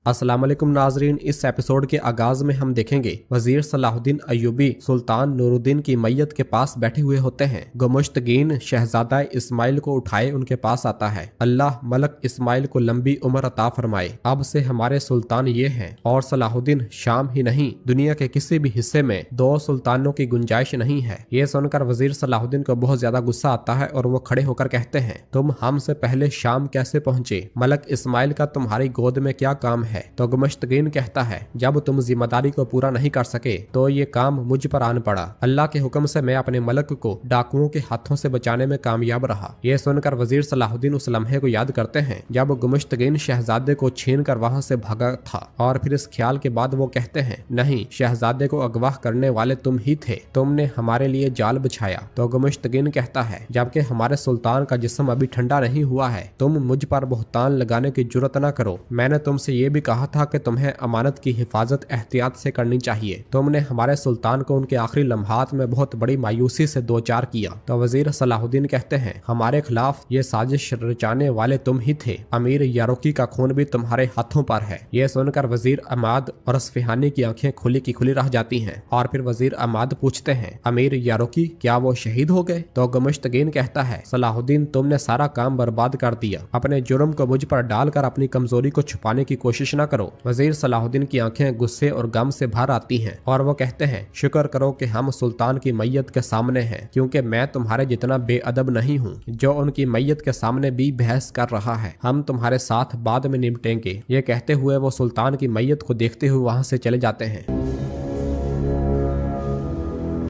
अस्सलाम वालेकुम नाजरीन, इस एपिसोड के आगाज में हम देखेंगे वजीर सलाहुद्दीन अय्यूबी सुल्तान नूरुद्दीन की मैयत के पास बैठे हुए होते हैं। गुमुश्तगीन शहजादा इस्माइल को उठाए उनके पास आता है। अल्लाह मलक इस्माइल को लंबी उम्र अता फरमाए। अब से हमारे सुल्तान ये हैं और सलाहुद्दीन शाम ही नहीं दुनिया के किसी भी हिस्से में दो सुल्तानों की गुंजाइश नहीं है। ये सुनकर वजीर सलाहुद्दीन को बहुत ज्यादा गुस्सा आता है और वो खड़े होकर कहते हैं, तुम हमसे पहले शाम कैसे पहुंचे? मलक इस्माइल का तुम्हारी गोद में क्या काम है? तो गुमुश्तगीन कहता है, जब तुम जिम्मेदारी को पूरा नहीं कर सके तो ये काम मुझ पर आन पड़ा। अल्लाह के हुक्म से मैं अपने मलक को डाकुओं के हाथों से बचाने में कामयाब रहा। ये सुनकर वजीर सलाहुद्दीन उस लम्हे को याद करते हैं जब गुमुश्तगीन शहजादे को छीन कर वहाँ से भागा था, और फिर इस ख्याल के बाद वो कहते हैं, नहीं, शहजादे को अगवा करने वाले तुम ही थे, तुमने हमारे लिए जाल बिछाया। तो गुमुश्तगीन कहता है, जबकि हमारे सुल्तान का जिस्म अभी ठंडा नहीं हुआ है, तुम मुझ पर बहुतान लगाने की जुर्रत न करो। मैंने तुमसे ये भी कहा था कि तुम्हें अमानत की हिफाजत एहतियात से करनी चाहिए। तुमने हमारे सुल्तान को उनके आखिरी लम्हात में बहुत बड़ी मायूसी से दो चार किया। तो वजीर सलाहुद्दीन कहते हैं, हमारे खिलाफ ये साजिश रचाने वाले तुम ही थे। अमीर यारुकी का खून भी तुम्हारे हाथों पर है। ये सुनकर वजीर अमाद और असफहानी की आंखें खुली की खुली रह जाती हैं। और फिर वजीर अमाद पूछते हैं, अमीर यारुकी क्या वो शहीद हो गए? तो गुमुश्तगीन कहता है, सलाहुद्दीन तुमने सारा काम बर्बाद कर दिया। अपने जुर्म को मुझ पर डालकर अपनी कमजोरी को छुपाने की कोशिश न करो। वजीर सलाहुद्दीन की आंखें गुस्से और गम से भर आती हैं और वो कहते हैं, शुक्र करो कि हम सुल्तान की मैयत के सामने हैं, क्योंकि मैं तुम्हारे जितना बेअदब नहीं हूँ जो उनकी मैयत के सामने भी बहस कर रहा है। हम तुम्हारे साथ बाद में निपटेंगे। ये कहते हुए वो सुल्तान की मैयत को देखते हुए वहाँ से चले जाते हैं।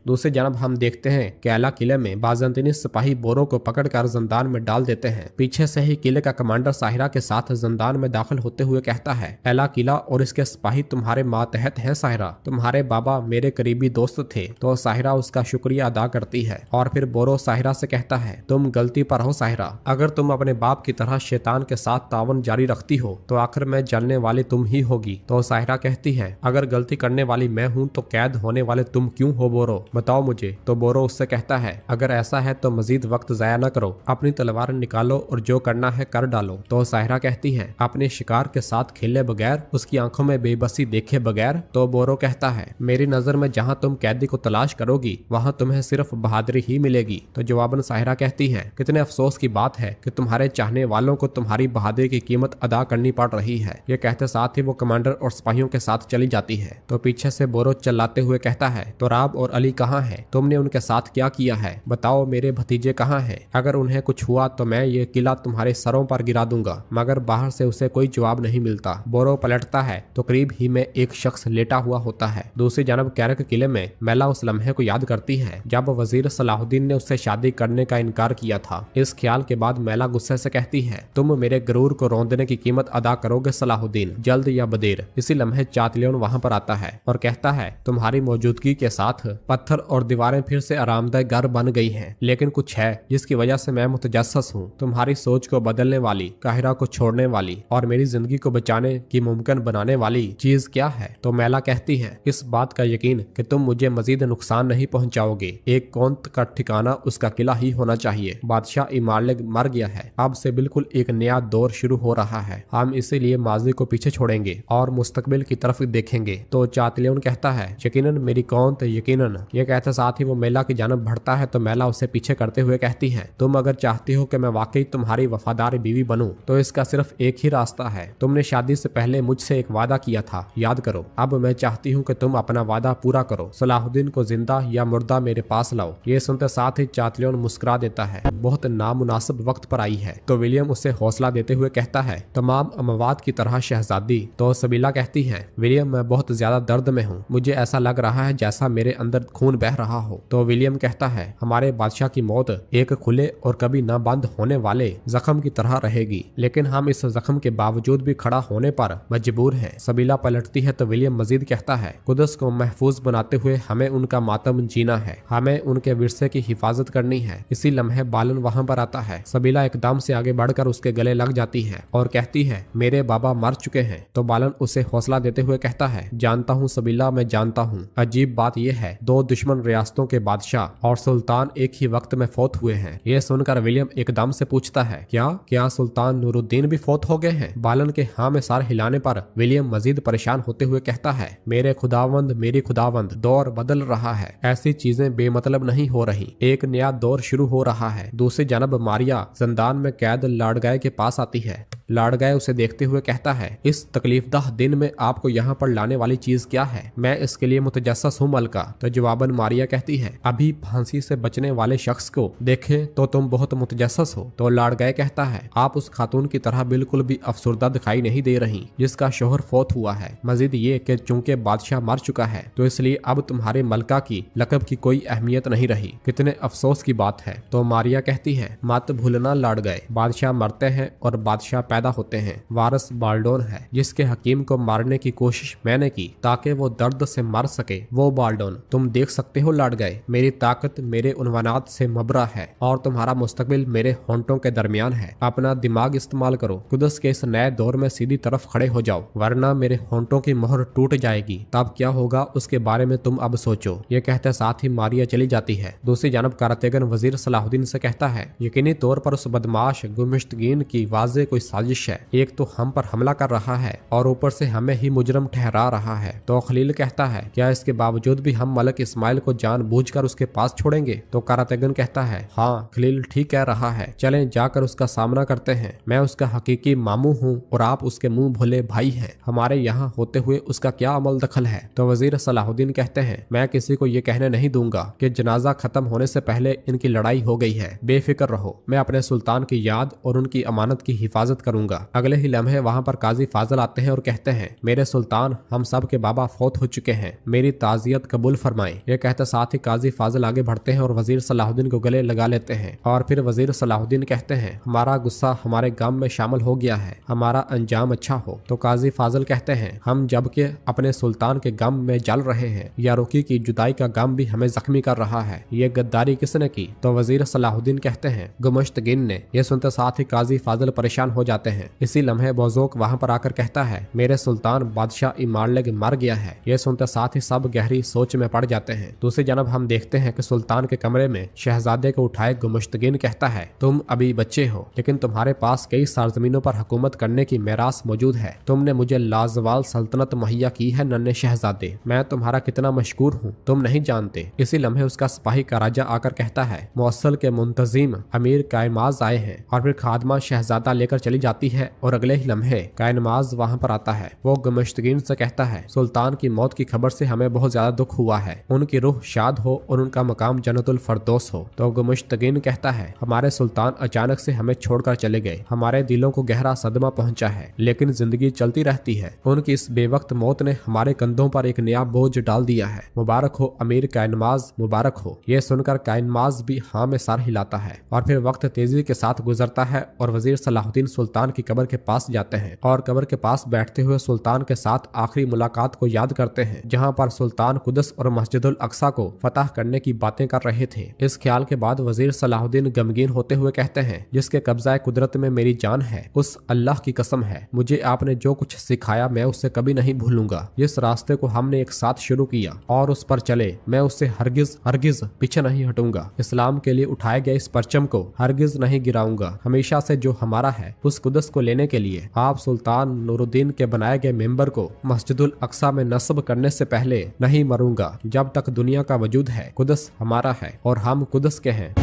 दूसरी जानब हम देखते हैं कैला किले में बाज़ंतीनी सिपाही बोरो को पकड़कर जंदान में डाल देते हैं। पीछे से ही किले का कमांडर साहिरा के साथ जंदान में दाखिल होते हुए कहता है, कैला किला और इसके सिपाही तुम्हारे मातहत हैं साहिरा, तुम्हारे बाबा मेरे करीबी दोस्त थे। तो साहिरा उसका शुक्रिया अदा करती है और फिर बोरो साहिरा से कहता है, तुम गलती पर हो साहिरा, अगर तुम अपने बाप की तरह शैतान के साथ तावन जारी रखती हो तो आखिर में जलने वाली तुम ही होगी। तो साहिरा कहती है, अगर गलती करने वाली मैं हूँ तो कैद होने वाले तुम क्यों हो बोरो, बताओ मुझे। तो बोरो उससे कहता है, अगर ऐसा है तो मजीद वक्त जाया न करो, अपनी तलवार निकालो और जो करना है कर डालो। तो साहिरा कहती है, अपने शिकार के साथ खेले बगैर, उसकी आंखों में बेबसी देखे बगैर। तो बोरो कहता है, मेरी नजर में जहाँ तुम कैदी को तलाश करोगी वहाँ तुम्हें सिर्फ बहादुरी ही मिलेगी। तो जवाबन साहिरा कहती है, कितने अफसोस की बात है कि तुम्हारे चाहने वालों को तुम्हारी बहादुरी की कीमत अदा करनी पड़ रही है। ये कहते साथ ही वो कमांडर और सिपाहियों के साथ चली जाती है। तो पीछे से बोरो चिल्लाते हुए कहता है, तो राब और अली कहाँ है? तुमने उनके साथ क्या किया है? बताओ मेरे भतीजे कहाँ हैं? अगर उन्हें कुछ हुआ तो मैं ये किला तुम्हारे सरों पर गिरा दूंगा। मगर बाहर से उसे कोई जवाब नहीं मिलता। बोरो पलटता है तो करीब ही में एक शख्स लेटा हुआ होता है। दूसरी जानब कैरक किले में मैला उस लम्हे को याद करती है जब वजीर सलाहुद्दीन ने उससे शादी करने का इनकार किया था। इस ख्याल के बाद मैला गुस्से से कहती है, तुम मेरे गरूर को रौंदने की कीमत अदा करोगे सलाहुद्दीन, जल्द या बदेर। इसी लम्हे चातलियन वहाँ पर आता है और कहता है, तुम्हारी मौजूदगी के साथ पत्थर और दीवारें फिर से आरामदायक घर बन गई हैं, लेकिन कुछ है जिसकी वजह से मैं मुतजस्सस हूँ। तुम्हारी सोच को बदलने वाली, काहिरा को छोड़ने वाली और मेरी जिंदगी को बचाने की मुमकिन बनाने वाली चीज क्या है? तो मैला कहती है, इस बात का यकीन कि तुम मुझे मजीद नुकसान नहीं पहुँचाओगे। एक कौंत का ठिकाना उसका किला ही होना चाहिए। बादशाह इमारलेग मर गया है, अब से बिल्कुल एक नया दौर शुरू हो रहा है। हम इसीलिए माजी को पीछे छोड़ेंगे और मुस्तकबिल की तरफ देखेंगे। तो चातलियन कहता है, यकीनन मेरी कौंत, यकीनन। ये कहते साथ ही वो मैला की जानब बढ़ता है तो मैला उसे पीछे करते हुए कहती है, तुम अगर चाहती हो कि मैं वाकई तुम्हारी वफादार बीवी बनूं तो इसका सिर्फ एक ही रास्ता है। तुमने शादी से पहले मुझसे एक वादा किया था, याद करो। अब मैं चाहती हूँ कि तुम अपना वादा पूरा करो। सलाहुद्दीन को जिंदा या मुर्दा मेरे पास लाओ। ये सुनते साथ ही चातलियन मुस्कुरा देता है, बहुत नामुनासिब वक्त पर आई है। तो विलियम उसे हौसला देते हुए कहता है, तमाम अमवात की तरह शहजादी। तो सबीला कहती है, विलियम मैं बहुत ज्यादा दर्द में हूँ, मुझे ऐसा लग रहा है जैसा मेरे अंदर खून बह रहा हो। तो विलियम कहता है, हमारे बादशाह की मौत एक खुले और कभी न बंद होने वाले जख्म की तरह रहेगी, लेकिन हम इस जख्म के बावजूद भी खड़ा होने पर मजबूर हैं। सबीला पलटती है तो विलियम मजीद कहता है, कुदस को महफूज बनाते हुए हमें उनका मातम जीना है, हमें उनके विरसे की हिफाजत करनी है। इसी लम्हे बालन वहाँ पर आता है। सबीला एकदम से आगे बढ़कर उसके गले लग जाती है और कहती है, मेरे बाबा मर चुके हैं। तो बालन उसे हौसला देते हुए कहता है, जानता हूँ सबीला, मैं जानता हूँ। अजीब बात यह है, दो दुश्मन रियासतों के बादशाह और सुल्तान एक ही वक्त में फौत हुए हैं। ये सुनकर विलियम एकदम से पूछता है, क्या सुल्तान नूरुद्दीन भी फौत हो गए हैं? बालन के हाँ में सार हिलाने पर विलियम मजीद परेशान होते हुए कहता है, मेरे खुदावंद, दौर बदल रहा है। ऐसी चीजें बेमतलब नहीं हो रही। एक नया दौर शुरू हो रहा है। दूसरी जानब मारिया जिंदान में कैद लाडगाय के पास आती है। लाडगाय उसे देखते हुए कहता है, इस तकलीफदाह दिन में आपको यहाँ पर लाने वाली चीज क्या है? मैं इसके लिए मुतजस्सस हूँ मलका। तो जवाबन मारिया कहती है, अभी फांसी से बचने वाले शख्स को देखें तो तुम बहुत मुतजस्सस हो। तो लाडगाय कहता है, आप उस खातून की तरह बिल्कुल भी अफसुर्दा दिखाई नहीं दे रही जिसका शोहर फौत हुआ है। मजीद ये कि चूंकि बादशाह मर चुका है तो इसलिए अब तुम्हारे मलका की लकब की कोई अहमियत नहीं रही। कितने अफसोस की बात है। तो मारिया कहती है, मत भूलना लाडगाय, बादशाह मरते हैं और बादशाह पैदा होते हैं। वारिस बाल्डोन है जिसके हकीम को मारने की कोशिश मैंने की ताकि वो दर्द से मर सके। वो बाल्डोन तुम देख सकते हो लाडगाय, मेरी ताकत मेरे उन्वानात से मबरा है और तुम्हारा मुस्तकबिल मेरे होंठों के दरमियान है। अपना दिमाग इस्तेमाल करो। कुदस के इस नए दौर में सीधी तरफ खड़े हो जाओ, वरना मेरे होंठों की मोहर टूट जाएगी। तब क्या होगा उसके बारे में तुम अब सोचो। ये कहते साथ ही मारिया चली जाती है। दूसरी जानब करातेगन वजीर सलाहुद्दीन से कहता है, यकीनी तौर पर उस बदमाश गुमिश्तगीन की वाज़े कोई साजिश है। एक तो हम पर हमला कर रहा है और ऊपर से हमें ही मुजरम ठहरा रहा है। तो खलील कहता है, क्या इसके बावजूद भी हम मलक इस्माइल को जानबूझकर उसके पास छोड़ेंगे? तो करातेगन कहता है, हाँ खलील ठीक कह रहा है, चलें जाकर उसका सामना करते हैं। मैं उसका हकीकी मामू हूँ और आप उसके मुंह भोले भाई हैं। हमारे यहाँ होते हुए उसका क्या अमल दखल है? तो वजीर सलाहुद्दीन कहते हैं, मैं किसी को ये कहने नहीं दूंगा कि जनाजा खत्म होने से पहले इनकी लड़ाई हो गई है। बेफिक्र रहो, मैं अपने सुल्तान की याद और उनकी अमानत की हिफाजत करूंगा। अगले ही लम्हे वहाँ पर काजी फाजल आते हैं और कहते हैं, मेरे सुल्तान हम सब के बाबा फौत हो चुके हैं, मेरी ताजियत कबूल फरमाएं। यह कहते साथ ही काजी फाजल आगे बढ़ते हैं और वजीर सलाहुद्दीन को गले लगा लेते हैं। और फिर वजीर सलाहुद्दीन कहते हैं, हमारा गुस्सा हमारे गम में शामिल हो गया है, हमारा अंजाम अच्छा हो। तो काजी फाजल कहते हैं, हम जबकि अपने सुल्तान के गम में जल रहे हैं, या रुकी की जुदाई का गम भी हमें जख्मी कर रहा है। ये गद्दारी किसने की? तो वजीर सलाहुद्दीन कहते हैं, गुमश्तगिन ने। यह सुनते साथ ही काजी फाजल परेशान हो जाते हैं। इसी लम्हे बोजोक वहाँ पर आकर कहता है, मेरे सुल्तान बादशाह इमारलेग मर गया है। यह सुनते साथ ही सब गहरी सोच में पड़ जाते हैं। दूसरी जानब हम देखते हैं कि सुल्तान के कमरे में शहजादे को उठाए गुमश्तगिन कहता है, तुम अभी बच्चे हो लेकिन तुम्हारे पास कई सरजमीनों पर हुकूमत करने की मेरास मौजूद है। तुमने मुझे लाजवाल सल्तनत मुहैया की है नन्हे शहजादे, मैं तुम्हारा कितना मशकूर हूँ तुम नहीं जानते। इसी लम्हे उसका सिपाही का राजा आकर कहता है, मौसल के मुंतजिम अमीर कायमाज आए हैं। और फिर खादमा शहजादा लेकर चली जाती है और अगले ही लम्हे कायनमाज वहाँ पर आता है। वो गुमश्तगिन से कहता है, सुल्तान की मौत की खबर से हमें बहुत ज्यादा दुख हुआ है, उनकी रूह शाद हो और उनका मकाम जन्नतुल फरदौस हो। तो गुमश्तगिन कहता है, हमारे सुल्तान अचानक से हमें छोड़कर चले गए, हमारे दिलों को गहरा सदमा पहुंचा है, लेकिन जिंदगी चलती रहती है। उनकी इस बेवक्त मौत ने हमारे कंधों पर एक नया बोझ डाल दिया है। मुबारक हो अमीर कायनमाज, मुबारक हो। यह सुनकर कायनमाज भी हाँ में सर हिलाता है। और फिर वक्त तेजी के साथ गुजरता है और वजीर सलाहुद्दीन सुल्तान की कब्र के पास जाते हैं और कब्र के पास बैठते हुए सुल्तान के साथ आखिरी मुलाकात को याद करते हैं, जहां पर सुल्तान कुदस और मस्जिदुल अक्सा को फतह करने की बातें कर रहे थे। इस ख्याल के बाद वजीर सलाहुद्दीन गमगीन होते हुए कहते हैं, जिसके कब्जा कुदरत में मेरी जान है, उस अल्लाह की कसम है, मुझे आपने जो कुछ सिखाया मैं उससे कभी नहीं भूलूंगा। जिस रास्ते को हमने एक साथ शुरू किया और उस पर चले, मैं उससे हरगिज हरगिज पीछे नहीं हटूंगा। इस्लाम के लिए उठाए गए इस परचम को हरगिज नहीं गिराऊंगा। हमेशा से जो हमारा है उस कुदस को लेने के लिए आप सुल्तान नूरुद्दीन के बनाए गए मेंबर को मस्जिदुल अक्सा में नस्ब करने से पहले नहीं मरूंगा। जब तक दुनिया का वजूद है कुदस हमारा है और हम कुदस के हैं।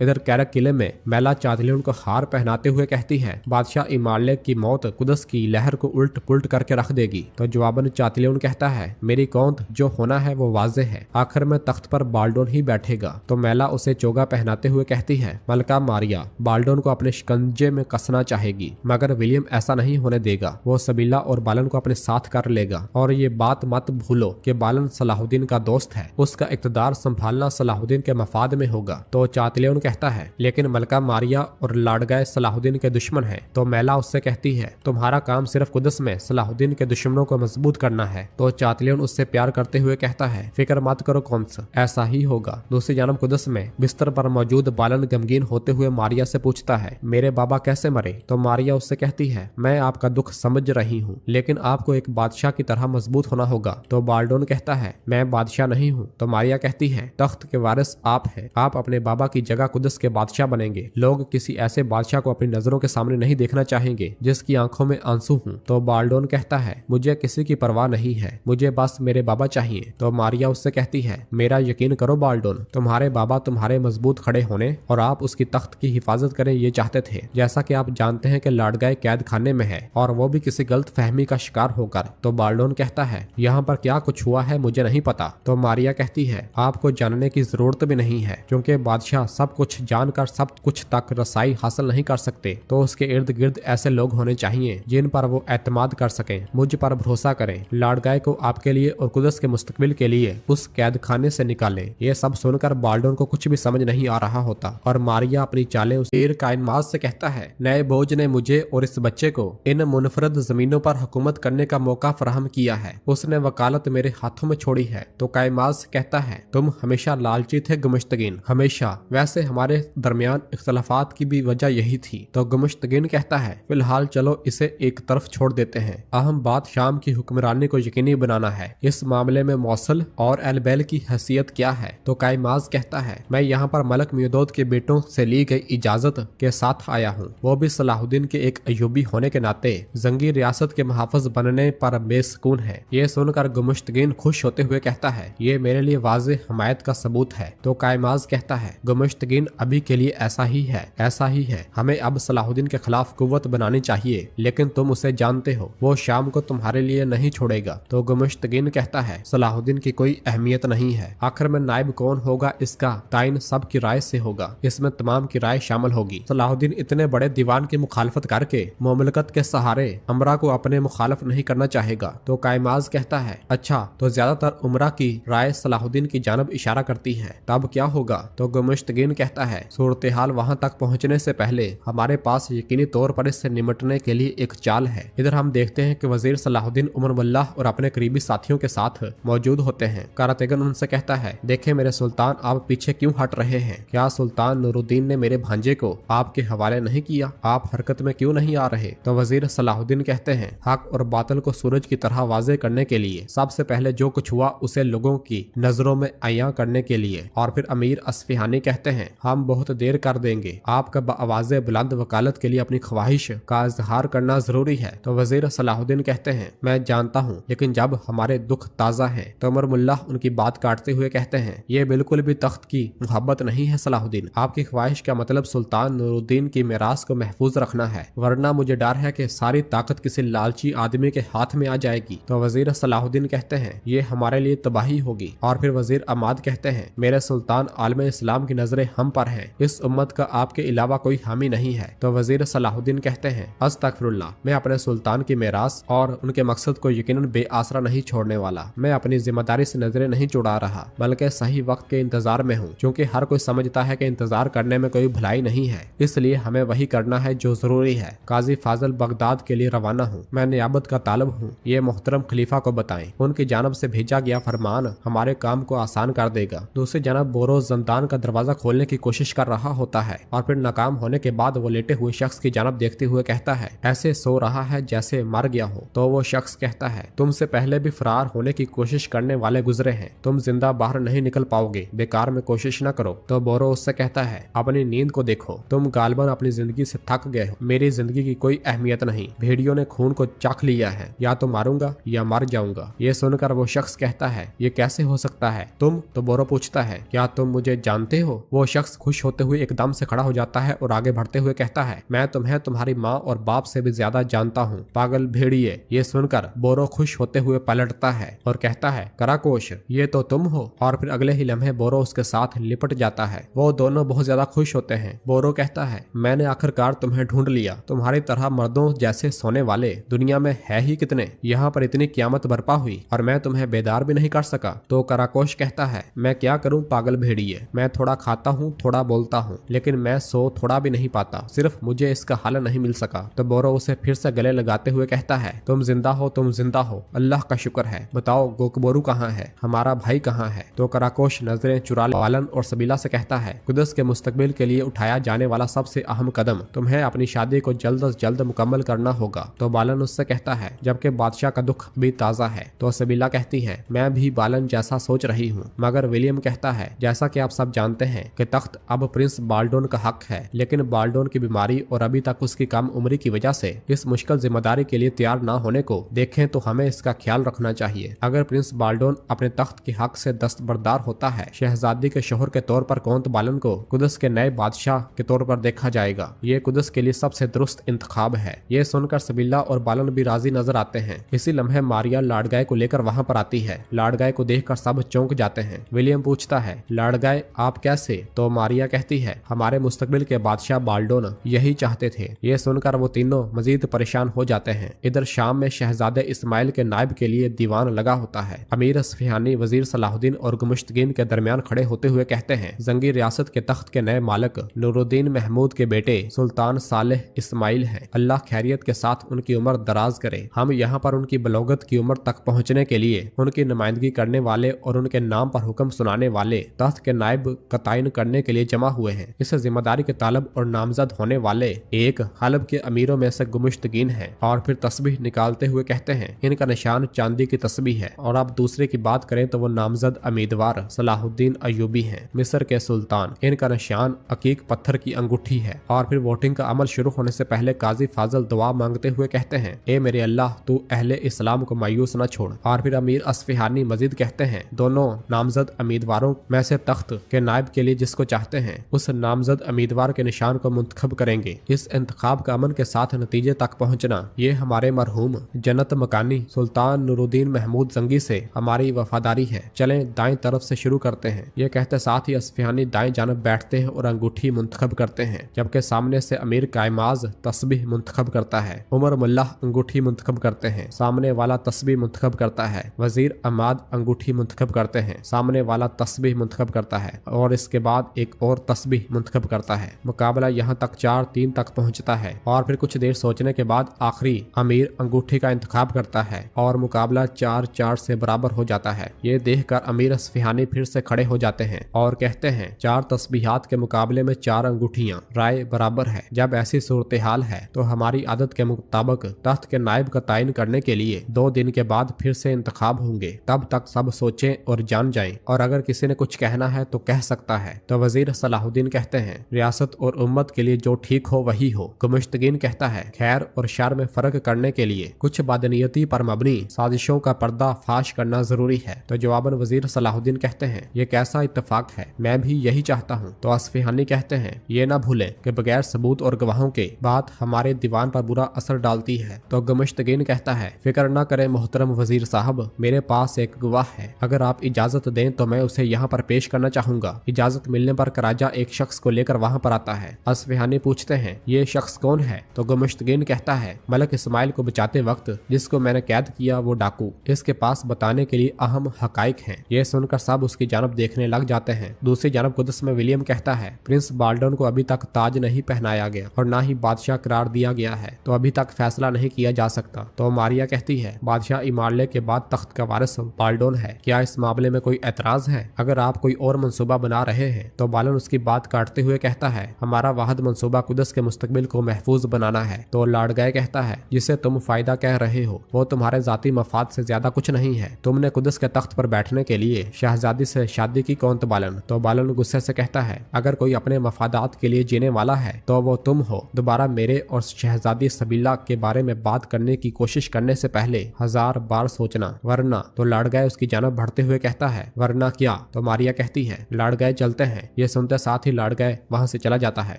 इधर कैरक किले में मैला चादलियन को हार पहनाते हुए कहती है, बादशाह इमारलेग की मौत कुदस की लहर को उल्ट पुल्ट करके रख देगी। तो जवाबन चादलियन कहता है, मेरी कौंत जो होना है वो वाजे है, आखिर में तख्त पर बाल्डोन ही बैठेगा। तो मैला उसे चोगा पहनाते हुए कहती है, मलका मारिया बाल्डोन को अपने शिकंजे में कसना चाहेगी, मगर विलियम ऐसा नहीं होने देगा। वो सबीला और बालन को अपने साथ कर लेगा। और ये बात मत भूलो कि बालन सलाहुद्दीन का दोस्त है, उसका इक्तदार संभालना सलाहुद्दीन के मफाद में होगा। तो चादलियन कहता है लेकिन मलका मारिया और लाडगाय सलाहुद्दीन के दुश्मन हैं। तो मैला उससे कहती है तुम्हारा काम सिर्फ कुदस में सलाहुद्दीन के दुश्मनों को मजबूत करना है। तो चातलियन उससे प्यार करते हुए कहता है फिक्र मत करो कौंस, ऐसा ही होगा। दूसरी जानब कुदस में बिस्तर पर मौजूद बालन गमगीन होते हुए मारिया से पूछता है मेरे बाबा कैसे मरे। तो मारिया उससे कहती है मैं आपका दुख समझ रही हूँ, लेकिन आपको एक बादशाह की तरह मजबूत होना होगा। तो बाल्डोन कहता है मैं बादशाह नहीं हूँ। तो मारिया कहती है तख्त के वारिस आप हैं, आप अपने बाबा की जगह कुदस के बादशाह बनेंगे। लोग किसी ऐसे बादशाह को अपनी नजरों के सामने नहीं देखना चाहेंगे जिसकी आंखों में आंसू हूँ। तो बाल्डोन कहता है मुझे किसी की परवाह नहीं है, मुझे बस मेरे बाबा चाहिए। तो मारिया उससे कहती है मेरा यकीन करो बाल्डोन, तुम्हारे बाबा तुम्हारे मजबूत खड़े होने और आप उसकी तख्त की हिफाजत करें ये चाहते थे। जैसा कि आप जानते हैं कि लाडगाय कैद खाने में है और वो भी किसी गलत फहमी का शिकार होकर। तो बाल्डोन कहता है यहाँ पर क्या कुछ हुआ है मुझे नहीं पता। तो मारिया कहती है आपको जानने की जरूरत भी नहीं है, क्योंकि बादशाह सब कुछ जानकर सब कुछ तक रसाई हासिल नहीं कर सकते। तो उसके इर्द गिर्द ऐसे लोग होने चाहिए जिन पर वो एतमाद कर सकें। मुझ पर भरोसा करें, लाडगाय को आपके लिए और कुदस के मुस्तकबिल के लिए उस कैद खाने से निकालें। ये सब सुनकर बाल्डोन को कुछ भी समझ नहीं आ रहा होता और मारिया अपनी चालें उस कायनमाज से कहता है नए बोझ ने मुझे और इस बच्चे को इन मुनफरद जमीनों पर हुकूमत करने का मौका फराहम किया है, उसने वकालत मेरे हाथों में छोड़ी है। तो कायमाज कहता है तुम हमेशा लालची थे गुमुश्तगीन, हमेशा। वैसे हमारे दरमियान इख्तलाफात की भी वजह यही थी। तो गुमुश्तगीन कहता है फिलहाल चलो इसे एक तरफ छोड़ देते हैं, अहम बात शाम की हुक्मरानी को यकीनी बनाना है। इस मामले में मौसल और एलबेल की हैसियत क्या है। तो कायमाज कहता है मैं यहाँ पर मलक म्यूदोद के बेटों से ली गई इजाजत के साथ आया हूँ, वो भी सलाहुद्दीन के एक अयूबी होने के नाते जंगी रियासत के मुहाफिज बनने पर बेसकून है। ये सुनकर गुमुश्तगीन खुश होते हुए कहता है ये मेरे लिए वाज़ेह हमायत का सबूत है। तो कायमाज कहता है गुमुश्तगीन अभी के लिए ऐसा ही है, ऐसा ही है। हमें अब सलाहुद्दीन के खिलाफ कुव्वत बनानी चाहिए, लेकिन तुम उसे जानते हो वो शाम को तुम्हारे लिए नहीं छोड़ेगा। तो गुमुश्तगीन कहता है सलाहुद्दीन की कोई अहमियत नहीं है, आखिर में नायब कौन होगा इसका ताइन सब की राय से होगा, इसमें तमाम की राय शामिल होगी। सलाहुद्दीन इतने बड़े दीवान की मुखालफत करके मुमलकत के सहारे अमरा को अपने मुखालफ नहीं करना चाहेगा। तो कायमाज कहता है अच्छा, तो ज्यादातर उमरा की राय सलाहुद्दीन की जानब इशारा करती है, तब क्या होगा। तो गुमुश्तगीन कहता है सूरत हाल वहाँ तक पहुँचने से पहले हमारे पास यकीनी तौर पर इससे निमटने के लिए एक चाल है। इधर हम देखते हैं कि वजीर सलाहुद्दीन उमर मुल्लाह और अपने करीबी साथियों के साथ मौजूद होते हैं। कारातेगन उनसे कहता है देखे मेरे सुल्तान, आप पीछे क्यों हट रहे हैं? क्या सुल्तान नूरुद्दीन ने मेरे भांजे को आपके हवाले नहीं किया? आप हरकत में क्यों नहीं आ रहे? तो वजीर सलाहुद्दीन कहते हैं हक और बातिल को सूरज की तरह वाजे करने के लिए सबसे पहले जो कुछ हुआ उसे लोगों की नजरों में अयां करने के लिए। और फिर अमीर अस्फहानी कहते हैं हम बहुत देर कर देंगे, आपका आवाज़ बुलंद वकालत के लिए अपनी ख्वाहिश का इजहार करना जरूरी है। तो वजीर सलाहुद्दीन कहते हैं मैं जानता हूँ, लेकिन जब हमारे दुख ताज़ा है। तो उमर मुल्लाह उनकी बात काटते हुए कहते हैं ये बिल्कुल भी तख्त की मोहब्बत नहीं है सलाहुद्दीन, आपकी ख्वाहिश का मतलब सुल्तान नूरुद्दीन की मिरास को महफूज रखना है, वरना मुझे डर है कि सारी ताकत किसी लालची आदमी के हाथ में आ जाएगी। तो वजीर सलाहुद्दीन कहते हैं ये हमारे लिए तबाही होगी। और फिर वजीर अमाद कहते हैं मेरे सुल्तान आलम इस्लाम की नजरें हम पर हैं, इस उम्मत का आपके अलावा कोई हामी नहीं है। तो वजीर सलाहुद्दीन कहते हैं अस्तगफिरुल्लाह, मैं अपने सुल्तान की मिरास और उनके मकसद को यकीनन बेआसरा नहीं छोड़ने वाला। मैं अपनी जिम्मेदारी से नजरें नहीं चुरा रहा, बल्कि सही वक्त के इंतजार में हूँ, क्योंकि हर कोई समझता है कि इंतजार करने में कोई भलाई नहीं है, इसलिए हमें वही करना है जो जरूरी है। काजी फाजल बगदाद के लिए रवाना हूँ, मैं नियाबत का तालब हूँ, ये मोहतरम खलीफा को बताएं, उनकी जानब से भेजा गया फरमान हमारे काम को आसान कर देगा। दूसरी जानब बोरो जंदान का दरवाजा खोलने की कोशिश कर रहा होता है और फिर नाकाम होने के बाद वो लेटे हुए शख्स की जानब देखते हुए कहता है ऐसे सो रहा है जैसे मर गया हो। तो वो शख्स कहता है तुमसे पहले भी फरार होने की कोशिश करने वाले गुजरे हैं, तुम जिंदा बाहर नहीं निकल पाओगे, बेकार में कोशिश न करो। तो बोरो उससे कहता है अपनी नींद को देखो, तुम गालबन अपनी जिंदगी से थक गए हो, मेरी जिंदगी की कोई अहमियत नहीं, भेड़ियों ने खून को चख लिया है, या तो मारूंगा या मर जाऊंगा। ये सुनकर वो शख्स कहता है ये कैसे हो सकता है तुम? तो बोरो पूछता है क्या तुम मुझे जानते हो? वो शख्स खुश होते हुए एकदम से खड़ा हो जाता है और आगे बढ़ते हुए कहता है मैं तुम्हें तुम्हारी माँ और बाप से भी ज्यादा जानता हूँ, पागल भेड़िए। ये सुनकर बोरो खुश होते हुए पलटता है और कहता है कराकोश, ये तो तुम हो। और फिर अगले ही लम्हे बोरो उसके साथ लिपट जाता है। वो दोनों बहुत ज्यादा खुश होते हैं। बोरो कहता है मैंने आखिरकार तुम्हें ढूंढ लिया, तुम्हारी तरह मर्दों जैसे सोने वाले दुनिया में है ही कितने, यहाँ पर इतनी क़यामत बर्पा हुई और मैं तुम्हें बेदार भी नहीं कर सका। तो कराकोश कहता है मैं क्या करूँ पागल भेड़िए, मैं थोड़ा खाता हूँ थोड़ा बोलता हूँ, लेकिन मैं सो थोड़ा भी नहीं पाता, सिर्फ मुझे इसका हल नहीं मिल सका। तो बोरो उसे फिर से गले लगाते हुए कहता है, तुम जिंदा हो, तुम जिंदा हो, अल्लाह का शुक्र है। बताओ गोकबोरू कहाँ है, हमारा भाई कहाँ है? तो कराकोश नजरें चुरा बालन और सबीला से कहता है, कुदस के मुस्तकबिल के लिए उठाया जाने वाला सबसे अहम कदम तुम्हें अपनी शादी को जल्द से जल्द मुकम्मल करना होगा। तो बालन उससे कहता है, जबकि बादशाह का दुख भी ताज़ा है। तो सबीला कहती है, मैं भी बालन जैसा सोच रही हूँ। मगर विलियम कहता है, जैसा कि आप सब जानते हैं कि तख्त अब प्रिंस बाल्डोन का हक है, लेकिन बाल्डोन की बीमारी और अभी तक उसकी कम उम्र की वजह से इस मुश्किल जिम्मेदारी के लिए तैयार न होने को देखें तो हमें इसका ख्याल रखना चाहिए। अगर प्रिंस बाल्डोन अपने तख्त के हक से दस्तबरदार होता है, शहजादी के शोहर के तौर पर कौंत बालन को कुदस के नए बादशाह के तौर पर देखा जाएगा। ये कुदस के लिए सबसे दुरुस्त इंतखाब है। ये सुनकर सबीला और बालन भी राजी नजर आते हैं। इसी लम्हे मारिया लाडगाय को लेकर वहाँ पर आती है। लाडगाय को देखकर सब चौंक जाते हैं। विलियम पूछता है, लाडगाय आप कैसे? तो मारिया कहती है, हमारे मुस्तकबिल के बादशाह बाल्डोन यही चाहते थे। ये सुनकर वो तीनों मजीद परेशान हो जाते हैं। इधर शाम में शहजादे इस्माइल के नायब के लिए दीवान लगा होता है। अमीर असफिहानी वजीर सलाहुद्दीन और गुमुश्तगीन के दरमियान खड़े होते हुए कहते हैं, जंगी रियासत के तख्त के नए मालिक नूरुद्दीन महमूद के बेटे सुल्तान सालेह इस्माइल हैं। अल्लाह खैरियत के साथ उनकी उम्र दराज करे। हम यहाँ पर उनकी बलोगत की उम्र तक पहुँचने के लिए उनकी नुमाइंदगी करने वाले और उनके नाम पर हुक्म सुनाने वाले तख्त के नायब का तयन करने के लिए जमा हुए हैं। इस जिम्मेदारी के तालब और नामजद होने वाले एक हलब के अमीरों में से गुमुश्तगीन है। और फिर तस्बीह निकालते हुए कहते हैं, इनका निशान चांदी की तस्बीह है। और आप दूसरे की बात करें तो वो नामजद उम्मीदवार सलाहुद्दीन अयूबी हैं, मिस्र के सुल्तान। इनका निशान अकीक पत्थर की अंगूठी है। और फिर वोटिंग का अमल शुरू होने से पहले काजी फाजल दुआ मांगते हुए कहते हैं, ए मेरे अल्लाह, तू अहले इस्लाम को मायूस न छोड़। और फिर अमीर असफिहानी मजीद कहते हैं, दोनों नामजद उम्मीदवारों में से तख्त के नायब के लिए जिसको चाहते हैं उस नामजद उम्मीदवार के निशान को मुंतखब करेंगे। इस इंतखाब का अमन के साथ नतीजे तक पहुंचना ये हमारे मरहूम जन्नत मकानी सुल्तान नूरुद्दीन महमूद जंगी से हमारी वफादारी है। चलें दाएं तरफ से शुरू करते हैं। ये कहते साथ ही असफिहानी दाएं जानब बैठते हैं और अंगूठी मुंतखब करते हैं, जबकि सामने से अमीर कायमाज तस्बीह मुंतखब करता है। उमर मुल्लाह अंगूठी मुंतखब करते हैं, सामने वाला तस्बीह मुंतखब करता है। वजीर अमाद अंगूठी मुंतखब करते हैं, सामने वाला तस्बीह मुंतखब करता है। और इसके बाद एक और तस्बीह मुंतखब करता है। मुकाबला यहाँ तक 4-3 तक पहुँचता है। और फिर कुछ देर सोचने के बाद आखिरी अमीर अंगूठी का इंतखाब करता है और मुकाबला 4-4 से बराबर हो जाता है। ये देखकर अमीर असफिहानी फिर से खड़े हो जाते हैं और कहते हैं, 4 तस्बीहात के मुकाबले में 4 अंगूठियां, राय बराबर है। जब ऐसी सूरत हाल है तो हमारी आदत के मुताबिक तख्त के नायब का तयन करने के लिए 2 दिन के बाद फिर से इंतखाब होंगे। तब तक सब सोचें और जान जाएं, और अगर किसी ने कुछ कहना है तो कह सकता है। तो वजीर सलाहुद्दीन कहते हैं, रियासत और उम्मत के लिए जो ठीक हो वही हो। गुमुश्तगीन कहता है, खैर और शर में फर्क करने के लिए कुछ बदनीयती पर मबनी साजिशों का पर्दा फाश करना जरूरी है। तो जवाबन वजीर सलाहुद्दीन कहते हैं, ये कैसा इत्तेफाक है, मैं भी यही चाहता हूँ। तो असफिहानी कहते हैं, ये ना भूलें कि बगैर सबूत और गवाहों के बात हमारे दीवान पर बुरा असर डालती है। तो गुमुश्तगीन कहता है, फिक्र न करें मोहतरम वजीर साहब, मेरे पास एक गवाह है। अगर आप इजाजत दें तो मैं उसे यहाँ पर पेश करना चाहूंगा। इजाजत मिलने पर कराजा एक शख्स को लेकर वहाँ पर आता है। असफिहानी पूछते हैं, ये शख्स कौन है? तो गुमुश्तगीन कहता है, मलक इस्माइल को बचाते वक्त जिसको मैंने कैद किया वो डाकू। इसके पास बताने के लिए अहम हकाइक हैं। ये सुनकर सब उसकी जानब देखने लग जाते हैं। दूसरी जानब कुदस में विलियम कहता है, प्रिंस बाल्डोन को अभी तक ताज नहीं पहनाया गया और न ही बादशाह करार दिया गया है, तो अभी तक फैसला नहीं किया जा सकता। तो मारिया कहती है, बादशाह इमारले के बाद तख्त का वारिस बाल्डोन है, क्या इस मामले में कोई एतराज है? अगर आप कोई और मंसूबा बना रहे हैं? तो बालन उसकी बात काटते हुए कहता है, हमारा वाहिद मंसूबा कुदस के मुस्तकबिल को महफूज बनाना है। तो लाडगाय कहता है, जिसे तुम फायदा कह रहे हो वो तुम्हारे जाती मफाद से ज्यादा कुछ नहीं है। तुमने कुदस के तख्त पर बैठने के लिए शहजादी से शादी की कौन? तो बालन गुस्से से कहता है, अगर कोई अपने मफादात के लिए जीने वाला है तो वो तुम हो। दोबारा मेरे और शहजादी सबीला के बारे में बात करने की कोशिश करने से पहले 1000 बार सोचना, वरना। तो लाडगाय उसकी जानब बढ़ते हुए कहता है, वरना क्या? तो मारिया कहती है, लाडगाय चलते हैं। ये सुनते साथ ही लाडगाय वहाँ से चला जाता है।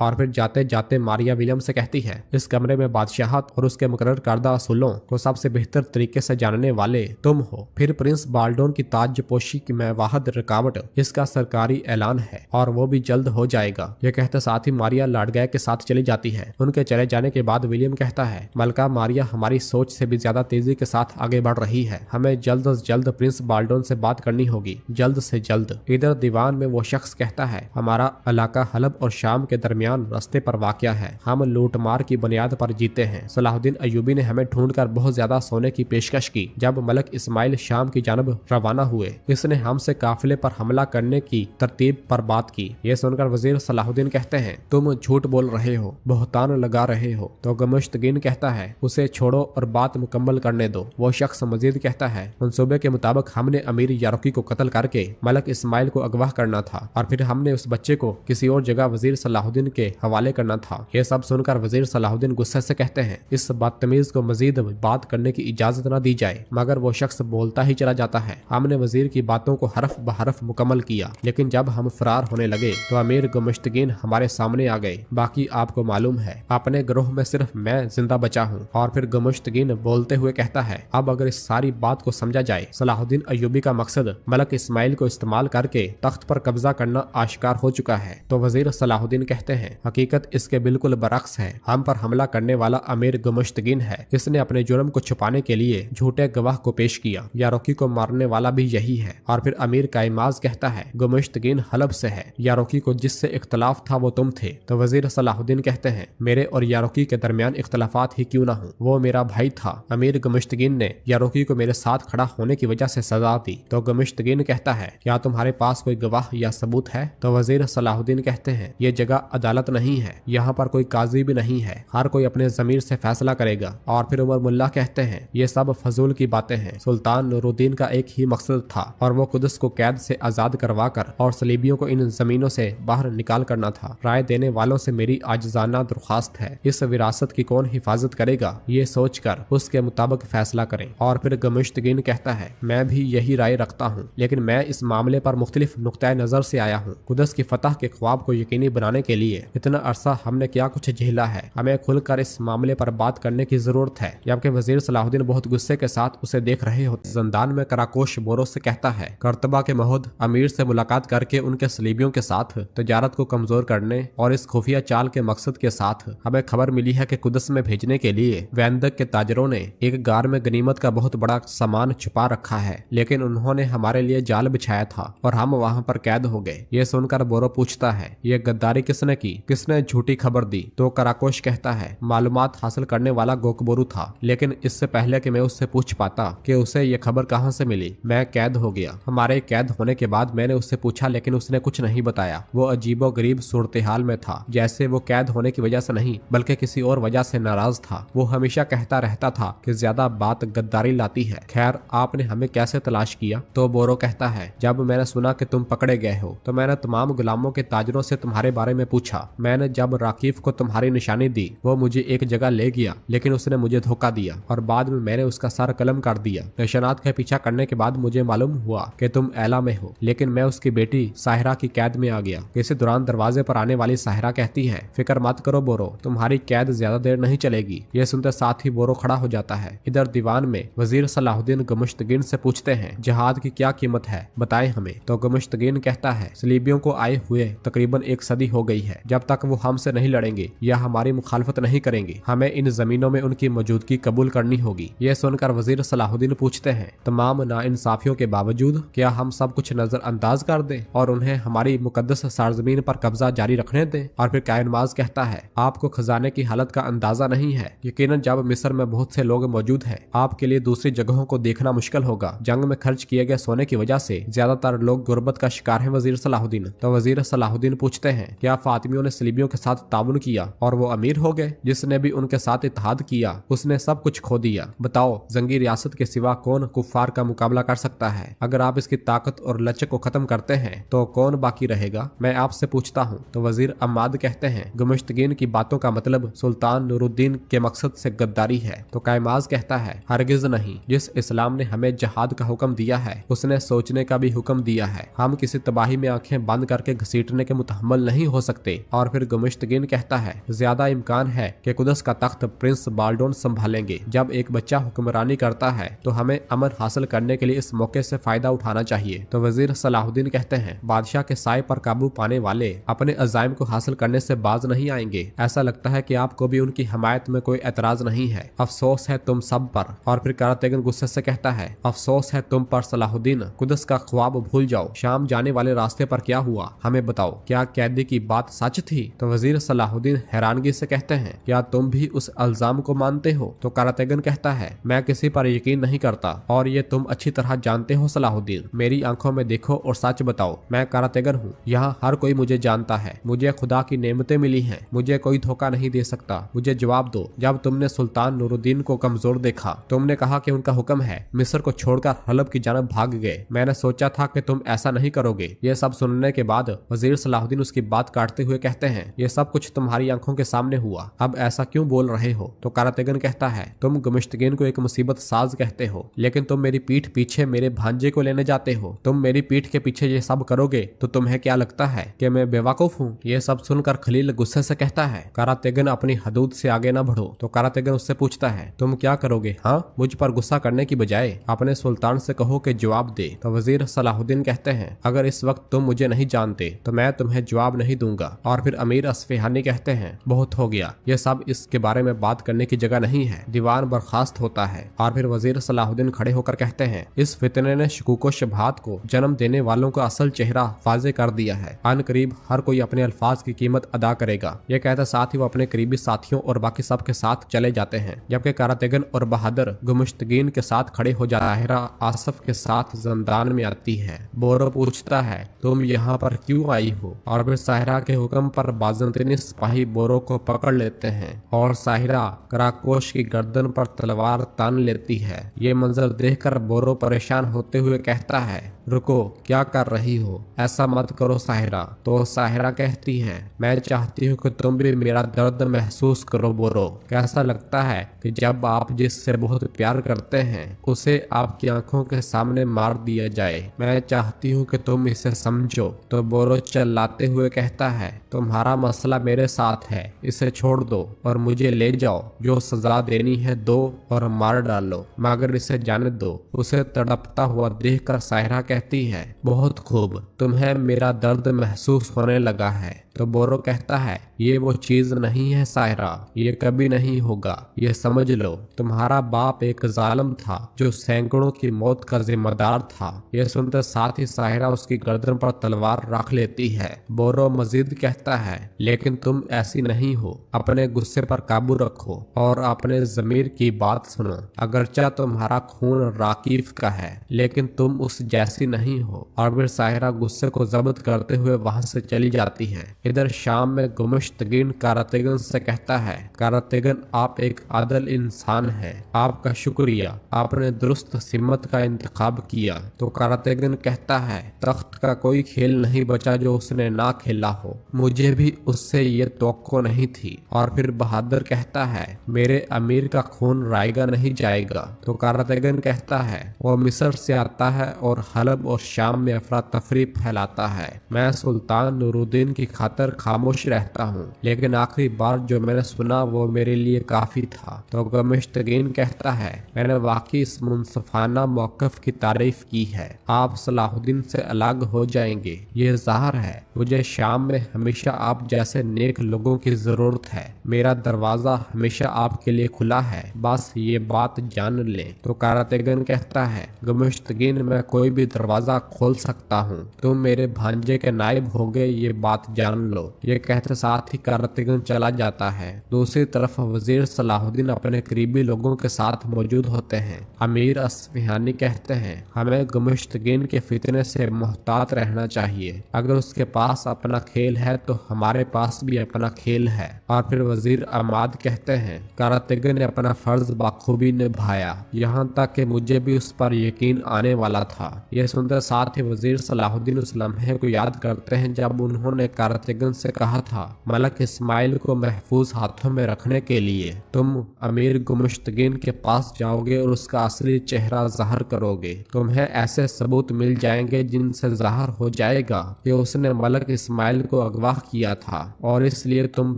और फिर जाते जाते मारिया विलियम से कहती है, इस कमरे में बादशाहत और उसके मुकर्रर करदा असूलों को सबसे बेहतर तरीके से जानने वाले तुम हो। फिर प्रिंस बाल्डोन की ताजपोशी की मैं वाहिद रुकावट इसका सरकारी ऐलान है और वो भी जल्द हो जाएगा। ये कहते साथ ही मारिया लाडगाय के साथ चली जाती है। उनके चले जाने के बाद विलियम कहता है, मलका मारिया हमारी सोच से भी ज्यादा तेजी के साथ आगे बढ़ रही है। हमें जल्द से जल्द प्रिंस बाल्डोन से बात करनी होगी, जल्द से जल्द। इधर दीवान में वो शख्स कहता है, हमारा इलाका हलब और शाम के दरमियान रास्ते पर वाक़या है। हम लूटमार की बुनियाद पर जीते हैं। सलाहुद्दीन अय्यूबी ने हमें ढूंढकर बहुत ज्यादा सोने की पेशकश की। जब मलक इस्माइल शाम की जानब रवाना हुए, इसने हमसे काफिले पर हमला करने की तरतीब पर बात की। ये सुनकर वजीर सलाहुद्दीन कहते हैं, तुम झूठ बोल रहे हो, बहतान लगा रहे हो। तो गमुश्तगीन कहता है, उसे छोड़ो और बात मुकम्मल करने दो। वो शख्स मजीद कहता है, मंसूबे के मुताबिक हमने अमीर यारुकी को कत्ल करके मलक इस्माइल को अगवा करना था और फिर हमने उस बच्चे को किसी और जगह वजीर सलाहुद्दीन के हवाले करना था। ये सब सुनकर वजीर सलाहुद्दीन गुस्से से कहते हैं, इस बदतमीज को मजीद बात करने की इजाजत न दी जाए। मगर वो शख्स बोलता ही चला जाता है। हमने वजीर की बातों को हरफ ब हरफ मुकम्मल किया, लेकिन जब हम फरार होने लगे तो अमीर गमुश्तगीन हमारे सामने आ गए। बाकी आपको मालूम है, अपने ग्रोह में सिर्फ मैं जिंदा बचा हूँ। और फिर गमुश्तगीन बोलते हुए कहता है, अब अगर इस सारी बात को समझा जाए, सलाहुद्दीन अय्यूबी का मकसद मलक इस्माइल को इस्तेमाल करके तख्त पर कब्जा करना आश्कार हो चुका है। तो वजीर सलाहुद्दीन कहते हैं, हकीकत इसके बिल्कुल बरक्स है। हम पर हमला करने वाला अमीर गमुश्तगीन है। इसने अपने जुर्म को छुपाने के लिए झूठे गवाह को पेश किया। यारोकी को मारने वाला भी यही है। और फिर अमीर कायमाज कहता है, गमुश्तगीन हलब से है। यारोकी को जिससे इख्तलाफ था वो तुम थे। तो वजीर सलाहुद्दीन कहते हैं, मेरे और यारोकी के दरमियान इख्तलाफात ही क्यों ना हो, वो मेरा भाई था। अमीर गमुश्तगीन ने यारोकी को मेरे साथ खड़ा होने की वजह से सजा दी। तो गमुश्तगीन कहता है, क्या तुम्हारे पास कोई गवाह या सबूत है? तो वजीर सलाहुद्दीन कहते हैं, ये जगह अदालत नहीं है, यहाँ पर कोई काजी भी नहीं है। हर कोई अपने जमीर से फैसला करेगा। और फिर उमर मुल्ला कहते हैं, ये सब फजूल की बातें हैं। सुल्तान नूरुद्दीन का एक ही मकसद था और वो कुदस को कैद से आजाद करवा कर और सलीबियों को इन जमीनों से बाहर निकाल करना था। राय देने वालों से मेरी आजिजाना दरख्वास्त है, इस विरासत की कौन हिफाजत करेगा, ये सोच कर उसके मुताबिक फैसला करें। और फिर गमुश्तगीन कहता है, मैं भी यही राय रखता हूँ, लेकिन मैं इस मामले पर मुख्तलिफ नुक्ता नजर से आया हूँ। कुदस की फतह के ख्वाब को यकीनी बनाने के लिए इतना अरसा हमने क्या कुछ झेला है। हमें खुलकर इस मामले पर बात करने की जरूरत है। जबकि वजीर सलाहुद्दीन बहुत गुस्से के साथ उसे देख रहे होते। जंदान में कराकोश बोरो से कहता है, कर्तबा के महोद अमीर से मुलाकात करके उनके सलीबियों के साथ तजारत को कमजोर करने और इस खुफिया चाल के मकसद के साथ हमें खबर मिली है कि कुदस में भेजने के लिए वैंदक के ताजरों ने एक गार में गनीमत का बहुत बड़ा सामान छुपा रखा है, लेकिन उन्होंने हमारे लिए जाल बिछाया था और हम वहाँ पर कैद हो गए। ये सुनकर बोरो पूछता है, ये गद्दारी किसने की, किसने झूठी खबर दी? तो कराकोश कहता है, मालूमात हासिल करने वाला गोकबोरू था, लेकिन इससे पहले कि मैं उससे पूछ पाता कि उसे ये खबर कहाँ से मिली, मैं कैद हो गया। हमारे कैद होने के बाद मैंने उससे पूछा, लेकिन उसने कुछ नहीं बताया। वो अजीबो गरीब सूरत हाल में था, जैसे वो कैद होने की वजह से नहीं बल्कि किसी और वजह से नाराज था। वो हमेशा कहता रहता था कि ज्यादा बात गद्दारी लाती है। खैर, आपने हमें कैसे तलाश किया? तो बोरो कहता है, जब मैंने सुना कि तुम पकड़े गए हो तो मैंने तमाम गुलामों के ताजरों से तुम्हारे बारे में पूछा। मैंने जब राकीफ को तुम्हारी निशानी दी, वो मुझे एक जगह ले गया, लेकिन उसने मुझे धोखा दिया और बाद में मैंने उसका सर कलम कर दिया। निशानात का पीछा करने के बाद मुझे मालूम हुआ कि तुम एला में हो, लेकिन मैं उसकी बेटी साहिरा की कैद में आ गया। इसी दौरान दरवाजे पर आने वाली साहिरा कहती है, फिक्र मत करो बोरो, तुम्हारी कैद ज्यादा देर नहीं चलेगी। ये सुनते साथ ही बोरो खड़ा हो जाता है। इधर दीवान में वजीर सलाहुद्दीन गमुश्तगीन से पूछते हैं, जहाद की क्या कीमत है, बताएं हमें। तो गमुश्तगीन कहता है, सलीबियों को आए हुए तकरीबन 1 सदी हो गई है। जब तक वो हमसे नहीं लड़ेंगे या हमारी मुखालफत नहीं करेंगे, हमें इन जमीनों में उनकी मौजूदगी कबूल करनी होगी। ये सुनकर वजीर सलाहुद्दीन पूछते हैं, तमाम नाइंसाफियों के बावजूद क्या हम सब कुछ नजरअंदाज कर दें और उन्हें हमारी मुकद्दस सरजमीन पर कब्जा जारी रखने दें? और फिर कायनमाज कहता है, आपको खजाने की हालत का अंदाजा नहीं है। यकीनन जब मिस्र में बहुत से लोग मौजूद हैं, आपके लिए दूसरी जगहों को देखना मुश्किल होगा। जंग में खर्च किए गए सोने की वजह से ज्यादातर लोग गुर्बत का शिकार हैं वजीर सलाहुद्दीन। तो वजीर सलाहुद्दीन पूछते हैं, क्या फातिमियों ने सलीबियों के साथ ताउन किया और वो अमीर हो गए? जिसने भी उनके साथ इत्तेहाद किया उसने सब कुछ खो दिया। बताओ, जंगी रियासत के सिवा कौन कुफ्फार का मुकाबला कर सकता है? अगर आप इसकी ताकत और लचक को खत्म करते हैं तो कौन बाकी रहेगा? मैं आपसे पूछता हूँ। तो वजीर अम्माद कहते हैं, गमुश्तगीन की बातों का मतलब सुल्तान नूरुद्दीन के मकसद से गद्दारी है। तो कायमाज कहता है, हरगिज नहीं। जिस इस्लाम ने हमें जहाद का हुक्म दिया है, उसने सोचने का भी हुक्म दिया है। हम किसी तबाही में आंखें बंद करके घसीटने के मुतहम्मल नहीं हो सकते। और फिर गमुश्तगीन कहता है, ज्यादा इम्कान है कि कुदस का तख्त प्रिंस बाल्डोन संभालेंगे। जब एक बच्चा हुक्मरानी करता है तो हमें अमन हासिल करने के लिए इस मौके से फायदा उठाना चाहिए। तो वजीर सलाहुद्दीन कहते हैं, बादशाह के साए पर काबू पाने वाले अपने अजायम को हासिल करने से बाज नहीं आएंगे। ऐसा लगता है कि आपको भी उनकी हमायत में कोई एतराज नहीं है। अफसोस है तुम सब पर। और फिर करातेगन गुस्से से कहता है, अफसोस है तुम पर सलाहुद्दीन, कुदस का ख्वाब भूल जाओ। शाम जाने वाले रास्ते पर क्या हुआ, हमें बताओ, क्या कैदी की बात सच थी? तो वजीर सलाहुद्दीन हैरानगी से कहते हैं, क्या तुम भी उस इल्जाम को मानते हो? तो कारातेगन कहता है, मैं किसी पर यकीन नहीं करता और ये तुम अच्छी तरह जानते हो सलाहुद्दीन। मेरी आंखों में देखो और सच बताओ, मैं कारातेगन हूँ। यहाँ हर कोई मुझे जानता है। मुझे खुदा की नेमतें मिली हैं। मुझे कोई धोखा नहीं दे सकता। मुझे जवाब दो, जब तुमने सुल्तान नूरुद्दीन को कमजोर देखा, तुमने कहा कि उनका हुक्म है, मिस्र को छोड़कर हलब की जानब भाग गए। मैंने सोचा था कि तुम ऐसा नहीं करोगे। ये सब सुनने के बाद वजीर सलाहुद्दीन उसकी बात काटते हुए कहते हैं, ये सब कुछ तुम्हारी आंखों के सामने हुआ, अब ऐसा क्यों बोल रहे हो? तो कारातेगन कहता है, तुम गुमिश्तगीन को एक मुसीबत साज कहते हो, लेकिन तुम मेरी पीठ पीछे मेरे भांजे को लेने जाते हो। तुम मेरी पीठ के पीछे ये सब करोगे तो तुम्हें क्या लगता है कि मैं बेवकूफ हूँ? ये सब सुनकर खलील गुस्से से कहता है, कारातेगन अपनी हदूद से आगे न बढ़ो। तो कारातेगन उससे पूछता है, तुम क्या करोगे? हाँ, मुझ पर गुस्सा करने की बजाय अपने सुल्तान से कहो कि जवाब दे। तो वजीर सलाहुद्दीन कहते हैं, अगर इस वक्त तुम मुझे नहीं जानते तो मैं तुम्हें जवाब नहीं दूंगा। और फिर अमीर अस्फहानी कहते हैं, बहुत हो गया, यह सब इसके बारे में बात करने की जगह नहीं है। दीवान बर्खास्त होता है और फिर वजीर सलाहुद्दीन खड़े होकर कहते हैं, इस फितने ने शकूको शबहात को जन्म देने वालों का असल चेहरा वाज़े कर दिया है। अन करीब हर कोई अपने अल्फाज की कीमत अदा करेगा। ये कहते साथ ही वो अपने करीबी साथियों और बाकी सब के साथ चले जाते हैं, जबकि कारातेगन और बहादुर गुमिश्तगीन के साथ खड़े हो जाता है। आसफ के साथ जंदान में आती है। बोरो पूछता है, तुम यहाँ पर क्यों आई हो? और फिर साहिरा के हुक्म पर बाज़ंतीनी सिपाही बोरो को पकड़ लेते हैं और साहिरा कराकोश की गर्दन पर तलवार तान लेती है। ये मंजर देखकर बोरो परेशान होते हुए कहता है, रुको, क्या कर रही हो? ऐसा मत करो साहिरा। तो साहिरा कहती है, मैं चाहती हूँ कि तुम भी मेरा दर्द महसूस करो बोरो। कैसा लगता है कि जब आप जिससे बहुत प्यार करते हैं उसे आपकी आंखों के सामने मार दिया जाए। मैं चाहती हूँ कि तुम इसे समझो। तो बोरो चिल्लाते हुए कहता है, तुम्हारा मसला मेरे साथ है, इसे छोड़ दो और मुझे ले जाओ। जो सजा देनी है दो और मार डालो, मगर इसे जाने दो। उसे तड़पता हुआ देखकर साहिरा कहती है, बहुत खूब, तुम्हें मेरा दर्द महसूस होने लगा है। तो बोरो कहता है, ये वो चीज नहीं है साहिरा, ये कभी नहीं होगा, ये समझ लो। तुम्हारा बाप एक जालिम था जो सैकड़ों की मौत का जिम्मेदार था। ये सुनते साथ ही साहिरा उसकी गर्दन पर तलवार रख लेती है। बोरो मजीद कहता है, लेकिन तुम ऐसी नहीं हो। अपने गुस्से पर काबू रखो और अपने जमीर की बात सुनो। अगरचा तुम्हारा खून राकीफ का है, लेकिन तुम उस जैसी नहीं हो। और फिर साहिरा गुस्से को जब्त करते हुए वहां से चली जाती है। इधर शाम में गुमिश्तगीन कारातेगन से कहता है, कारातेगन आप एक आदल इंसान है, आपका शुक्रिया, आपने दुरुस्त सिमत का इंतखाब किया। तो कारातेगन कहता है, तख्त का कोई खेल नहीं बचा जो उसने ना खेला हो, मुझे भी उससे ये तवक्को नहीं थी। और फिर बहादुर कहता है, मेरे अमीर का खून रायगा नहीं जाएगा। तो कारातेगन कहता है, वो मिस्र से आता है और हलब और शाम में अफरा तफरी फैलाता है। मैं सुल्तान नूरुद्दीन की खातर खामोश रहता हूँ, लेकिन आखिरी बार जो मैंने सुना वो मेरे लिए काफी था। तो गुमिश्तगीन कहता है, मैंने वाकई इस मुनसफाना मौकफ की तारीफ की है। आप सलाहुद्दीन से अलग हो जाएंगे, ये ज़ाहिर है। मुझे शाम में हमेशा आप जैसे नेक लोगों की जरूरत है। मेरा दरवाजा हमेशा आपके लिए खुला है, बस ये बात जान ले। तो कारातेगन कहता है, गुमिश्तगीन मैं कोई भी दरवाजा खोल सकता हूँ, तुम मेरे भांजे के नायब हो गए, ये बात जान लो। ये कहते साथ ही कारातेगन चला जाता है। दूसरी तरफ वजीर सलाहुद्दीन अपने करीबी लोगों के साथ मौजूद होते हैं। अमीर अस्फहानी कहते हैं, हमें गुमिश्तगीन के फितने से मुहतात रहना चाहिए। अगर उसके पास अपना खेल है तो हमारे पास भी अपना खेल है। और फिर वजीर अमाद कहते हैं, कारातेगन ने अपना फर्ज बाखूबी निभाया, यहाँ तक कि मुझे भी उस पर यकीन आने वाला था। यह सुनते साथ ही वजीर सलाहुद्दीन उस लम्हे को याद करते हैं जब उन्होंने कारातेगन से कहा था, मलक इस्माइल को महफूज हाथों में रखने के लिए तुम अमीर गुमिश्तगीन के पास जाओगे और उसका असली चेहरा ज़ाहिर करोगे। तुम्हें ऐसे सबूत मिल जाएंगे जिनसे ज़ाहिर हो जाएगा कि उसने मलक इस्माइल को अगवा किया था, और इसलिए तुम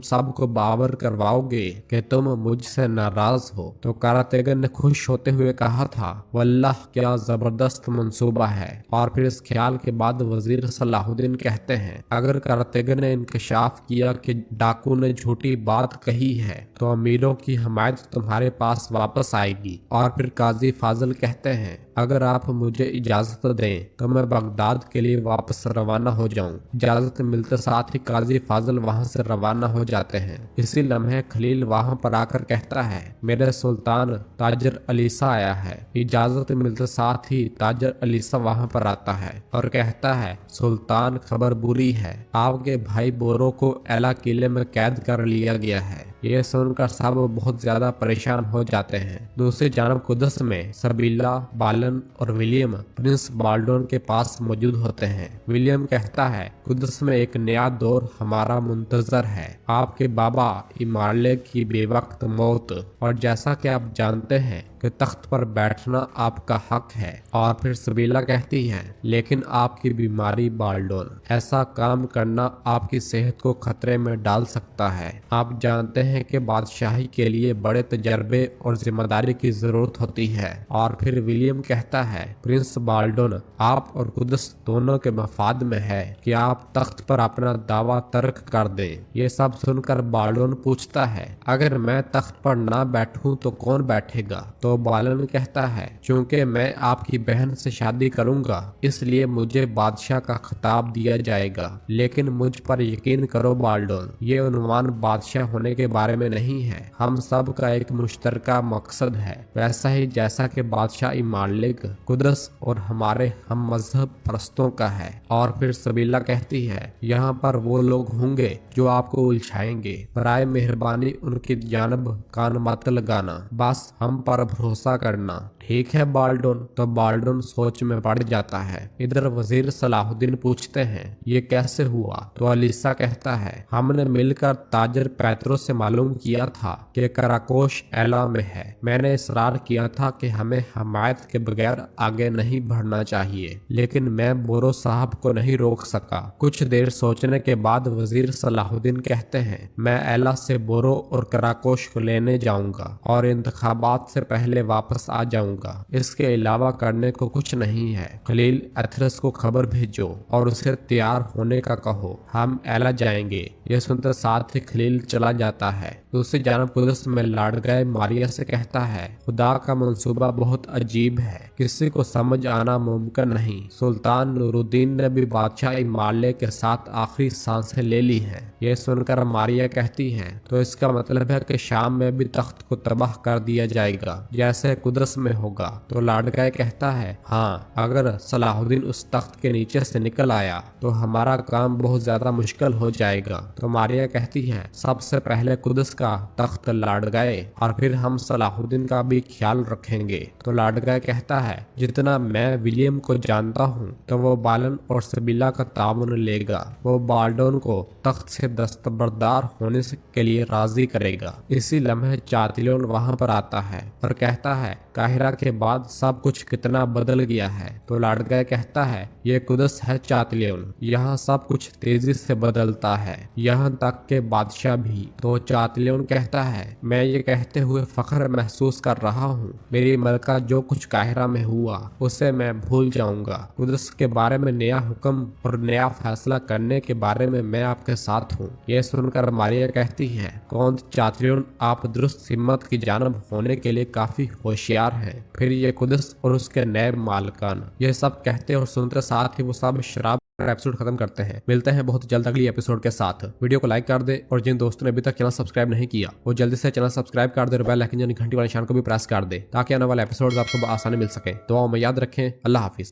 सबको बावर करवाओगे कि तुम मुझसे नाराज हो। तो कारातेगन ने खुश होते हुए कहा था, वल्लाह क्या जबरदस्त मंसूबा है। और फिर इस ख्याल के बाद वजीर सलाहुद्दीन कहते हैं, अगर कारातेगन ने इंकशाफ किया कि डाकू ने झूठी बात कही है तो अमीरों की हमायत तुम्हारे पास वापस आएगी। और फिर काजी फाजिल कहते हैं, अगर आप मुझे इजाजत दें तो मैं बगदाद के लिए वापस रवाना हो जाऊं। इजाजत मिलते साथ ही काजी फाजिल वहां से रवाना हो जाते हैं। इसी लम्हे खलील वहां पर आकर कहता है, मेरे सुल्तान ताजर अलीसा आया है। इजाजत मिलते साथ ही ताजर अलीसा वहां पर आता है और कहता है, सुल्तान खबर बुरी है, आपके भाई बोरो को एला किले में कैद कर लिया गया है। ये सुनकर सब बहुत ज्यादा परेशान हो जाते हैं। दूसरी जानब कुदस में सबीला, बालन और विलियम प्रिंस बाल्डोन के पास मौजूद होते हैं। विलियम कहता है, कुदस में एक नया दौर हमारा मुंतजर है, आपके बाबा इमारले की बेवक्त मौत, और जैसा कि आप जानते हैं कि तख्त पर बैठना आपका हक है। और फिर सबीला कहती है, लेकिन आपकी बीमारी बाल्डोन, ऐसा काम करना आपकी सेहत को खतरे में डाल सकता है। आप जानते हैं कि बादशाही के लिए बड़े तजर्बे और जिम्मेदारी की जरूरत होती है। और फिर विलियम कहता है, प्रिंस बाल्डोन, आप और कुदस दोनों के मफाद में है कि आप तख्त पर अपना दावा तर्क कर दें। ये सब सुनकर बाल्डोन पूछता है, अगर मैं तख्त पर ना बैठूं तो कौन बैठेगा? तो बालन कहता है, चूंकि मैं आपकी बहन से शादी करूंगा इसलिए मुझे बादशाह का खिताब दिया जाएगा। लेकिन मुझ पर यकीन करो बाल्डोन, ये उन्वान बादशाह होने के बारे में नहीं है। हम सब का एक मुश्तरका मकसद है, वैसा ही जैसा कि बादशाह इमालिक, कुदस और हमारे हम मजहब परस्तों का है। और फिर सबीला कहती है, यहाँ पर वो लोग होंगे जो आपको उलझाएंगे, बराए मेहरबानी उनकी जानब कान मत लगाना, बस हम पर भरोसा करना। ठीक है बाल्डोन। तो बाल्डोन सोच में पड़ जाता है। इधर वजीर सलाहुद्दीन पूछते हैं, ये कैसे हुआ? तो अलीसा कहता है, हमने मिलकर ताजर पैतरो से मालूम किया था कि कराकोश एला में है। मैंने इसरार किया था कि हमें हमायत के बगैर आगे नहीं बढ़ना चाहिए, लेकिन मैं बोरो साहब को नहीं रोक सका। कुछ देर सोचने के बाद वजीर सलाहुद्दीन कहते हैं, मैं एला से बोरो और कराकोश को लेने जाऊंगा और इंतखाबात से पहले वापस आ जाऊंगा। इसके अलावा करने को कुछ नहीं है। खलील एथरस को खबर भेजो और उसे तैयार होने का कहो, हम एला जाएंगे। यह सुनते साथ ही खलील चला जाता है। दूसरी जानब कुदस में लाडगाए मारिया से कहता है, खुदा का मंसूबा बहुत अजीब है, किसी को समझ आना मुमकिन नहीं। सुल्तान नूरुद्दीन ने भी बादशाह इमाले के साथ आखिरी सांसें ले ली हैं। यह सुनकर मारिया कहती है, तो इसका मतलब है कि शाम में भी तख्त को तबाह कर दिया जाएगा जैसे कुदस में होगा। तो लाडगाए कहता है, हाँ, अगर सलाहुद्दीन उस तख्त के नीचे से निकल आया तो हमारा काम बहुत ज्यादा मुश्किल हो जाएगा। तो मारिया कहती है, सबसे पहले कुदस का तख्त लाडगाए और फिर हम सलाहुद्दीन का भी ख्याल रखेंगे। तो लाडगाए कहता है, जितना मैं विलियम को जानता हूँ तो वो बालन और सबीला का ताउन लेगा। वो बाल्डोन को तख्त से दस्तबरदार होने के लिए राजी करेगा। इसी लम्हे चातिलोन वहाँ पर आता है और कहता है, काहिरा के बाद सब कुछ कितना बदल गया है। तो लाडगाए कहता है, ये कुदस है चातिलोन, यहाँ सब कुछ तेजी से बदलता है, यहाँ तक के बादशाह भी। तो चातिलोन कहता है, मैं ये कहते हुए फख्र महसूस कर रहा हूँ, मेरी मलका जो कुछ काहिरा में हुआ उसे मैं भूल जाऊंगा। कुदस के बारे में नया हुक्म और नया फैसला करने के बारे में मैं आपके साथ हूँ। ये सुनकर मारिया कहती है, कौन चातिलोन, आप दुरुस्त हिम्मत की जानब होने के लिए काफी होशियार हैं। फिर ये कुदस और उसके नए मालकान ये सब कहते और सुनते साथ ही वो सब शराब एपिसोड खत्म करते हैं। मिलते हैं बहुत जल्द अगली एपिसोड के साथ। वीडियो को लाइक कर दे और जिन दोस्तों ने अभी तक चैनल सब्सक्राइब नहीं किया वो जल्दी से चैनल सब्सक्राइब कर दे और बेल आइकन यानी घंटी वाले निशान को भी प्रेस कर दे ताकि आने वाले एपिसोड आपको आसानी मिल सके। दुआओं में याद रखें। अल्लाह हाफिज।